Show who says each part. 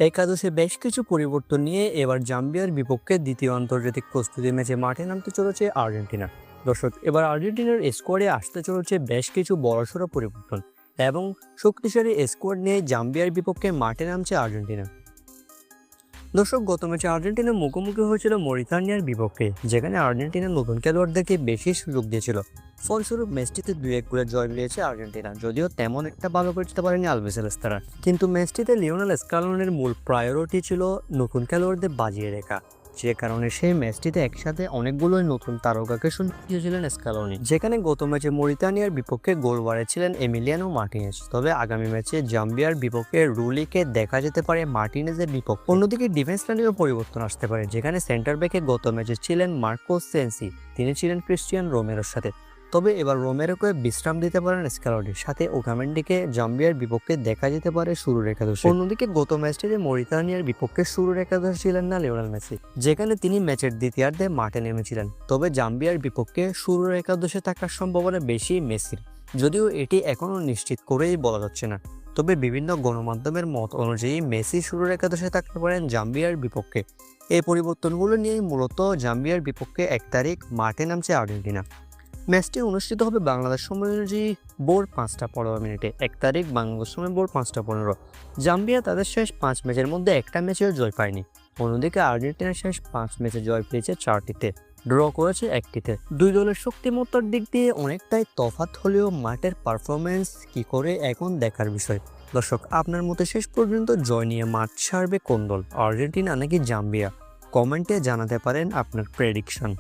Speaker 1: একাদশে বেশ কিছু পরিবর্তন নিয়ে এবার জাম্বিয়ার বিপক্ষে দ্বিতীয় আন্তর্জাতিক প্রস্তুতি ম্যাচে মাঠে নামতে চলেছে আর্জেন্টিনা। দর্শক, এবার আর্জেন্টিনার স্কোয়াডে আসতে চলেছে বেশ কিছু বড়সড় পরিবর্তন এবং শক্তিশালী স্কোয়াড নিয়ে জাম্বিয়ার বিপক্ষে মাঠে নামছে আর্জেন্টিনা। দর্শক, গত ম্যাচে আর্জেন্টিনা মুখোমুখি হয়েছিল মরিতানিয়ার বিপক্ষে, যেখানে আর্জেন্টিনা নতুন খেলোয়াড়দেরকে বেশি সুযোগ দিয়েছিল। ফলস্বরূপ ম্যাচটিতে 2-1 গোলের জয় পেয়েছে আর্জেন্টিনা, যদিও তেমন একটা ভালো করতে পারেনি আলভেস তারা। কিন্তু ম্যাচটিতে লিওনেল স্কালোনির মূল প্রায়োরিটি ছিল নতুন খেলোয়াড়দের বাজিয়ে রেখা, যে কারণে সেই ম্যাচটিতে একসাথে অনেকগুলো নতুন তারকাকে সুযোগ দিয়েছিলেন স্কালোনি, যেখানে গত ম্যাচে মরিতানিয়ার বিপক্ষে গোল বাড়িয়েছিলেন এমিলিয়ানো মার্টিনেজ। তবে আগামী ম্যাচে জাম্বিয়ার বিপক্ষে রুলিকে দেখা যেতে পারে মার্টিনেজের বিপক্ষে। অন্যদিকে ডিফেন্স লাইনেও পরিবর্তন আসতে পারে, যেখানে সেন্টার ব্যাকে গত ম্যাচে ছিলেন মার্কো সেন্সি, তিনি ছিলেন ক্রিস্টিয়ান রোমেরোর সাথে। তবে এবার রোমেরোকে বিশ্রাম দিতে পারেন স্কালোনির সাথে ওকামেন্ডিকে জাম্বিয়ার বিপক্ষে দেখা যেতে পারে শুরুর একাদশে। অন্যদিকে গত ম্যাচটিতে মরিতানিয়ার বিপক্ষে শুরুর একাদশে ছিলেন না লিওনেল মেসি, যেখানে তিনি ম্যাচের দ্বিতীয়ার্ধে মাঠে নেমেছিলেন। তবে জাম্বিয়ার বিপক্ষে শুরুর একাদশে থাকার সম্ভাবনা বেশি মেসির, যদিও এটি এখনও নিশ্চিত করেই বলা যাচ্ছে না। তবে বিভিন্ন গণমাধ্যমের মত অনুযায়ী মেসি শুরুর একাদশে থাকতে পারেন জাম্বিয়ার বিপক্ষে। এই পরিবর্তনগুলো নিয়েই মূলত জাম্বিয়ার বিপক্ষে 1 তারিখ মাঠে নামছে আর্জেন্টিনা। ম্যাচটি অনুষ্ঠিত হবে বাংলাদেশ সময় অনুযায়ী ভোর 5:15। 1 তারিখ বাংলাদেশ সময় ভোর 5:15। জাম্বিয়া তাদের শেষ 5 ম্যাচের মধ্যে একটা ম্যাচেও জয় পায়নি। অন্যদিকে আর্জেন্টিনার শেষ 5 ম্যাচে জয় পেয়েছে 4টিতে, ড্র করেছে 1টিতে। দুই দলের শক্তিমত্তার দিক দিয়ে অনেকটাই তফাৎ হলেও মাঠের পারফরমেন্স কি করে এখন দেখার বিষয়। দর্শক, আপনার মতে শেষ পর্যন্ত জয় নিয়ে মাঠ ছাড়বে কোন দল, আর্জেন্টিনা নাকি জাম্বিয়া? কমেন্টে জানাতে পারেন আপনার প্রেডিকশন।